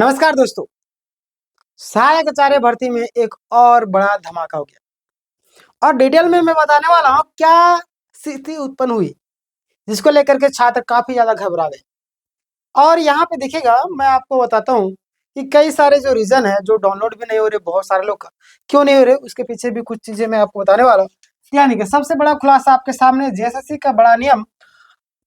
नमस्कार दोस्तों। सहायक आचार्य भर्ती में एक और बड़ा धमाका हो गया और डिटेल में मैं बताने वाला हूँ क्या स्थिति उत्पन्न हुई जिसको लेकर के छात्र काफी ज्यादा घबरा गए। और यहाँ पे देखिएगा मैं आपको बताता हूँ कि कई सारे जो रीजन है जो डाउनलोड भी नहीं हो रहे, बहुत सारे लोग का क्यों नहीं हो रहे, उसके पीछे भी कुछ चीजें मैं आपको बताने वाला हूँ। यानी कि सबसे बड़ा खुलासा आपके सामने जेएसएससी का बड़ा नियम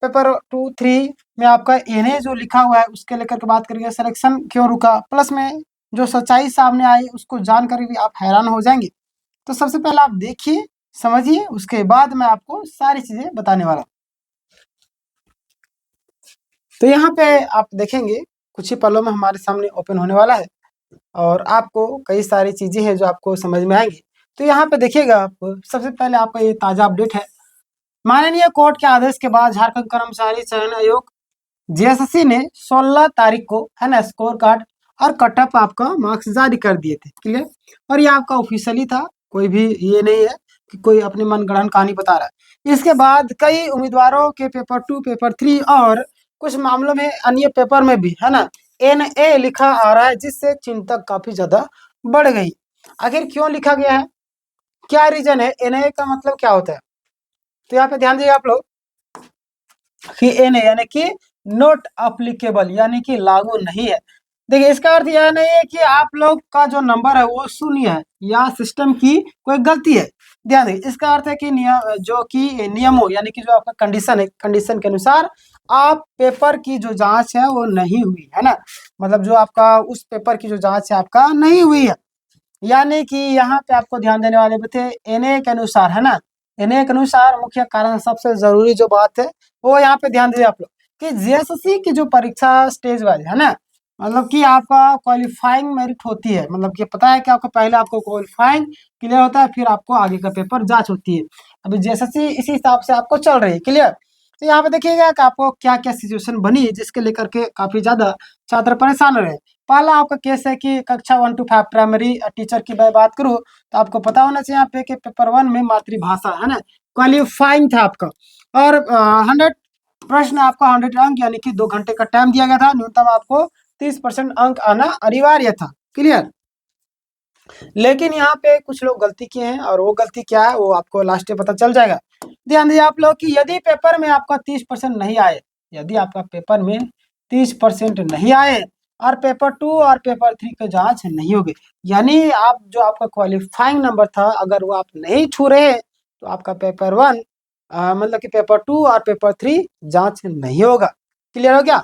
पेपर 2-3 में आपका एनए जो लिखा हुआ है उसके लेकर के बात करेंगे। सिलेक्शन क्यों रुका, प्लस में जो सच्चाई सामने आई उसको जानकर भी आप हैरान हो जाएंगे। तो सबसे पहले आप देखिए, समझिए, उसके बाद मैं आपको सारी चीजें बताने वाला हूँ। तो यहाँ पे आप देखेंगे कुछ ही पलों में हमारे सामने ओपन होने वाला है और आपको कई सारी चीजें हैं जो आपको समझ में आएंगी। तो यहाँ पे देखिएगा, आप सबसे पहले आपका ये ताजा अपडेट है। माननीय कोर्ट के आदेश के बाद झारखंड कर्मचारी चयन आयोग जेएसएससी ने 16 तारीख को है ना स्कोर कार्ड और कट ऑफ आपका मार्क्स जारी कर दिए थे। क्लियर। और ये आपका ऑफिशियली था, कोई भी ये नहीं है कि कोई अपनी मनगढ़ंत कहानी बता रहा है। इसके बाद कई उम्मीदवारों के पेपर 2, पेपर 3 और कुछ मामलों में अन्य पेपर में भी है ना एनए लिखा आ रहा है, जिससे चिंता काफी ज्यादा बढ़ गई। आखिर क्यों लिखा गया है, क्या रीजन है, एनए का मतलब क्या होता है? तो यहाँ पे ध्यान दीजिए आप लोग कि एनए यानी कि नॉट अप्लीकेबल यानी कि लागू नहीं है। देखिए इसका अर्थ यह नहीं है कि आप लोग का जो नंबर है वो शून्य है या सिस्टम की कोई गलती है। ध्यान देखिए, इसका अर्थ है कि जो कि नियमों यानी कि जो आपका कंडीशन है, कंडीशन के अनुसार आप पेपर की जो जांच है वो नहीं हुई है ना। मतलब जो आपका उस पेपर की जो जांच है आपका नहीं हुई है। यानी कि यहाँ पे आपको ध्यान देने वाले थे एनए के अनुसार है ना। एनए के अनुसार मुख्य कारण, सबसे जरूरी जो बात है वो यहाँ पे ध्यान दीजिए आप लोग कि जेएसएससी की जो परीक्षा स्टेज वाइज है ना, मतलब कि आपका क्वालिफाइंग मेरिट होती है। मतलब कि पता है कि आपको पहले आपको क्वालिफाइंग क्लियर होता है, फिर आपको आगे का पेपर जांच होती है। अभी जेएसएससी इसी हिसाब से आपको चल रही है। क्लियर। तो यहाँ पे देखिएगा कि आपको क्या क्या सिचुएशन बनी जिसके लेकर के काफी ज्यादा छात्र परेशान रहे। पहला आपका केस है कि कक्षा 1 to 5 प्राइमरी टीचर की मैं बात करूँ तो आपको पता होना चाहिए यहाँ पे कि पेपर 1 में मातृभाषा है ना क्वालिफाइंग था आपका। और 100 प्रश्न आपका 100 अंक यानी कि 2 घंटे का टाइम दिया गया था। न्यूनतम आपको 30% अंक आना अनिवार्य था। क्लियर। लेकिन यहाँ पे कुछ लोग गलती किए हैं और वो गलती क्या है वो आपको लास्ट में पता चल जाएगा। ध्यान दीजिए आप लोग कि यदि पेपर में आपका 30% नहीं आए, यदि आपका पेपर में 30% नहीं आए और पेपर 2 और पेपर 3 की जांच नहीं होगी, यानी आप जो आपका क्वालिफाइंग नंबर था अगर वो आप नहीं छू रहे तो आपका पेपर 1 मतलब कि पेपर 2 और पेपर 3 जांच नहीं होगा। क्लियर हो गया।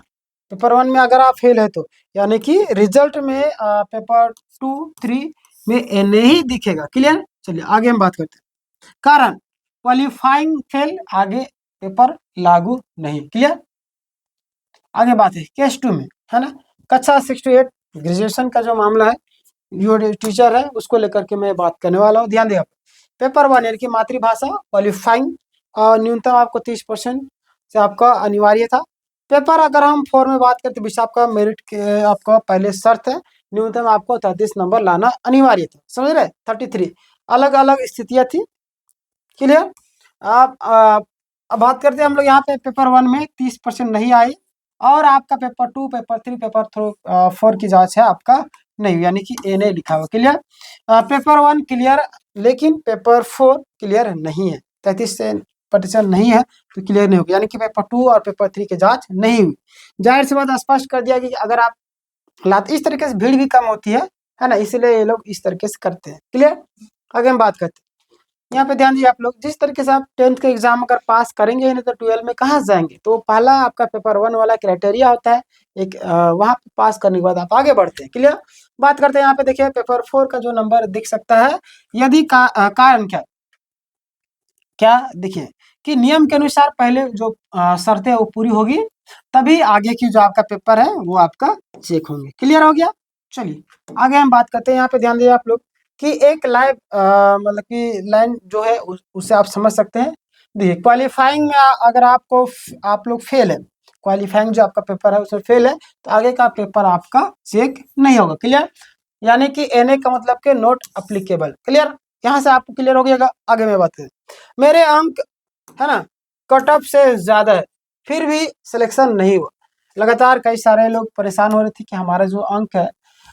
पेपर 1 में अगर आप फेल है तो यानी कि रिजल्ट में पेपर 2, 3 में एनए ही दिखेगा। क्लियर। चलिए आगे हम बात करते हैं। कारण क्वालिफाइंग फेल, आगे पेपर लागू नहीं। क्लियर। आगे बात है केस 2 में है ना, कक्षा 6 to 8 ग्रेजुएशन का जो मामला है, जो टीचर है उसको लेकर के मैं बात करने वाला हूँ। ध्यान दें आप। पेपर 1 यानी कि मातृभाषा क्वालिफाइंग और न्यूनतम आपको 30% से आपका अनिवार्य था। पेपर अगर हम 4 में बात करते हैं, आपका मेरिट के आपका पहले शर्त है न्यूनतम आपको 33 नंबर लाना अनिवार्य था। समझ रहे, 33 अलग अलग स्थितियां थी। क्लियर। आप अब बात करते हैं हम लोग यहाँ पे पेपर 1 में 30% नहीं आए और आपका पेपर 2, पेपर 3, पेपर 4 की जांच है आपका नहीं हुई, यानी कि एनए लिखा हुआ। क्लियर। पेपर 1 क्लियर लेकिन पेपर 4 क्लियर नहीं है, 33% नहीं है तो क्लियर नहीं होगा, यानी कि पेपर 2 और पेपर 3 की जांच नहीं हुई। जाहिर सी बात स्पष्ट कर दिया कि अगर आप लाते इस तरीके से भीड़ भी कम होती है ना, इसलिए ये लोग इस तरीके से करते हैं। क्लियर। आगे हम बात करते हैं। यहाँ पे ध्यान दीजिए आप लोग, जिस तरीके से आप 10th का एग्जाम अगर पास करेंगे ही नहीं तो 12 में कहाँ से जाएंगे। तो पहला आपका पेपर 1 वाला क्राइटेरिया होता है एक, वहां पे पास करने के बाद आप आगे बढ़ते हैं। क्लियर। बात करते हैं यहाँ पे देखिए पेपर 4 का जो नंबर दिख सकता है, यदि कारण क्या क्या देखिए कि नियम के अनुसार पहले जो शर्तें वो पूरी होगी तभी आगे की जो आपका पेपर है वो आपका चेक होंगे। क्लियर हो गया। चलिए आगे हम बात करते हैं। यहाँ पे ध्यान दीजिए आप लोग कि एक लाइव मतलब कि लाइन जो है उसे आप समझ सकते हैं। देखिए क्वालिफाइंग में अगर आप लोग फेल है, क्वालिफाइंग जो आपका पेपर है उसमें फेल है तो आगे का पेपर आपका चेक नहीं होगा। क्लियर। यानी कि एनए का मतलब के नॉट अप्लीकेबल। क्लियर। यहाँ से आपको क्लियर हो गया। आगे मैं बात करें, मेरे अंक है ना कट ऑफ से ज्यादा है फिर भी सिलेक्शन नहीं हुआ, लगातार कई सारे लोग परेशान हो रहे थे कि हमारा जो अंक है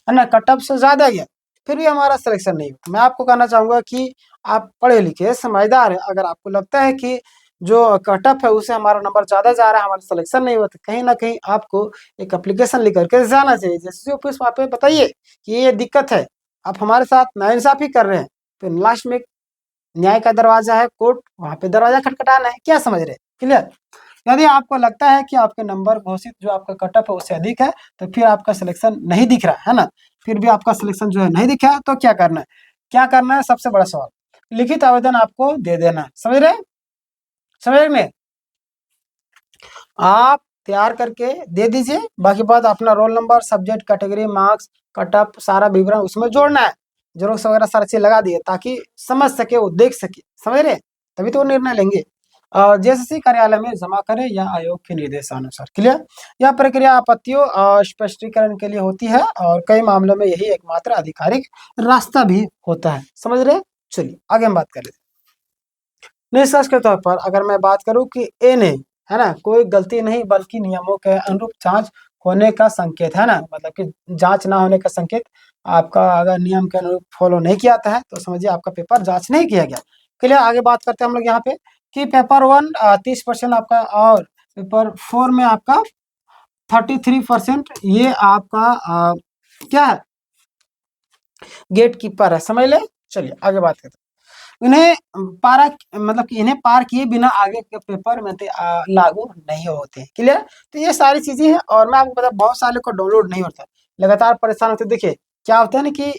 ना, कट ऑफ से ज़्यादा गया, फिर भी हमारा सिलेक्शन नहीं हुआ। मैं आपको कहना चाहूँगा कि आप पढ़े लिखे, समझदार हैं, अगर आपको लगता है कि जो कट ऑफ है उससे हमारा नंबर ज़्यादा जा रहा है, हमारा सिलेक्शन नहीं हुआ, तो कहीं न कहीं आपको एक एप्लीकेशन लिख कर के जाना चाहिए। जैसे ऑफिस वहाँ पे बताइए कि ये दिक्कत है, आप हमारे साथ नाइंसाफ़ी कर रहे हैं, फिर लास्ट में न्याय का दरवाज़ा है कोर्ट, वहाँ पे दरवाज़ा खटखटाना है, क्या समझ रहे हैं? क्लियर? यदि आपको लगता है कि आपके नंबर घोषित जो आपका कट ऑफ है उससे अधिक है, तो फिर आपका सिलेक्शन नहीं दिख रहा है ना? फिर भी आपका सिलेक्शन जो है नहीं दिखा है, तो क्या करना है? क्या करना है सबसे बड़ा सवाल, लिखित आवेदन आपको दे देना है, समझ रहे हैं? समझ रहे हैं? आप तैयार करके दे दीजिए, बाकी बात अपना roll number, subject, category, marks, cut off सारा विवरण उसमें जोड़ना है। ज़ेरॉक्स वगैरह सारा चीज़ लगा दिए ताकि समझ सके, वो देख सके, समझ रहे हैं? तभी तो वो निर्णय लेंगे। जेएसएससी कार्यालय में जमा करें या आयोग के निर्देशानुसार। क्लियर? यह प्रक्रिया आपत्तियों स्पष्टीकरण के लिए होती है और कई मामलों में यही एकमात्र आधिकारिक रास्ता भी होता है। समझ रहे हैं? चलिए आगे हम बात कर लेते हैं। निष्कर्ष के तौर पर अगर मैं बात करूँ कि ए ने, है ना, कोई गलती नहीं बल्कि नियमों के अनुरूप जाँच होने का संकेत, है ना? मतलब कि जाँच ना होने का संकेत, आपका अगर नियम के अनुरूप फॉलो नहीं किया जाता है, तो समझिए आपका पेपर जाँच नहीं किया गया। चलिए आगे बात करते हैं हम लोग यहाँ पे कि पेपर 1 30% आपका और पेपर 4 में आपका 33% ये आपका क्या है? गेट कीपर है, समझ लें? चलिए आगे बात करते हैं। इन्हें पारा मतलब कि इन्हें पार किए बिना आगे के पेपर में लागू नहीं होते। क्लियर? तो ये सारी चीज़ें हैं और मैं आपको बता, बहुत सारे को डाउनलोड नहीं होता, लगातार परेशान होते। देखिए क्या होता है ना कि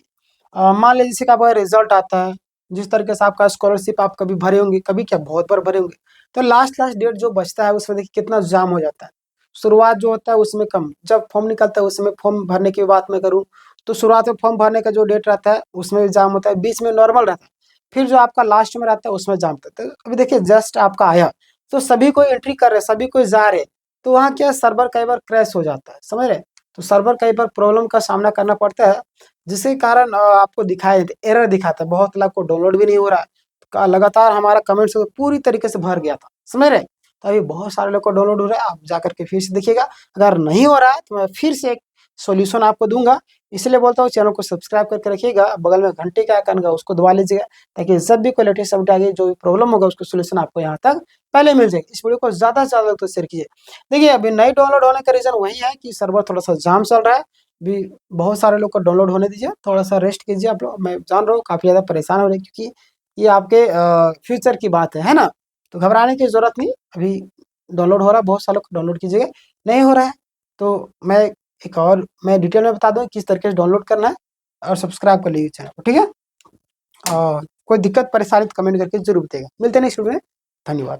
मान लीजिए जैसे कि आपका रिजल्ट आता है, जिस तरीके से आपका स्कॉलरशिप आप कभी भरे होंगे, कभी क्या बहुत बार भरे होंगे, तो लास्ट डेट जो बचता है उसमें देखिए कितना जाम हो जाता है। शुरुआत जो होता है उसमें कम, जब फॉर्म निकलता है उसमें फॉर्म भरने की बात मैं करूँ, तो शुरुआत में फॉर्म भरने का जो डेट रहता है उसमें भी जाम होता है, बीच में नॉर्मल रहता है, फिर जो आपका लास्ट में रहता है उसमें जाम होता है। तो अभी देखिए जस्ट आपका आया, तो सभी कोई एंट्री कर रहे हैं, सभी कोई जा रहे हैं, तो वहाँ क्या सर्वर कई बार क्रैश हो जाता है, समझ रहे हैं? तो सर्वर कई बार प्रॉब्लम का सामना करना पड़ता है, जिसके कारण आपको दिखाई एरर दिखाता है, बहुत लाख को डाउनलोड भी नहीं हो रहा है। लगातार हमारा कमेंट्स पूरी तरीके से भर गया था, समझ रहे हैं? तो अभी बहुत सारे लोग को डाउनलोड हो रहा है, आप जाकर के फिर से देखिएगा। अगर नहीं हो रहा है तो मैं फिर से एक सॉल्यूशन आपको दूंगा, इसलिए बोलता हूँ चैनल को सब्सक्राइब करके रखिएगा, बगल में घंटे का आइकन का उसको दबा लीजिएगा, ताकि जब भी कोई लेटेस्ट अपडेट आएगी, जो भी प्रॉब्लम होगा उसका सॉल्यूशन आपको यहाँ तक पहले मिल जाएगा। इस वीडियो को ज़्यादा से ज़्यादा तो शेयर कीजिए। देखिए अभी नहीं डाउनलोड होने का रीज़न वही है कि सर्वर थोड़ा सा जाम चल रहा है, अभी बहुत सारे लोग को डाउनलोड होने दीजिए, थोड़ा सा रेस्ट कीजिए आप लोग। मैं जान रहा हूँ काफ़ी ज़्यादा परेशान हो रहे हैं, क्योंकि ये आपके फ्यूचर की बात है ना? तो घबराने की ज़रूरत नहीं, अभी डाउनलोड हो रहा है, बहुत सारे लोग डाउनलोड कीजिएगा। नहीं हो रहा है तो मैं एक और मैं डिटेल में बता दूँ किस तरीके से डाउनलोड करना है, और सब्सक्राइब कर लीजिए चैनल को, ठीक है? और कोई दिक्कत परेशानी तो कमेंट करके ज़रूर बताइएगा। मिलते हैं नेक्स्ट वीडियो में, धन्यवाद।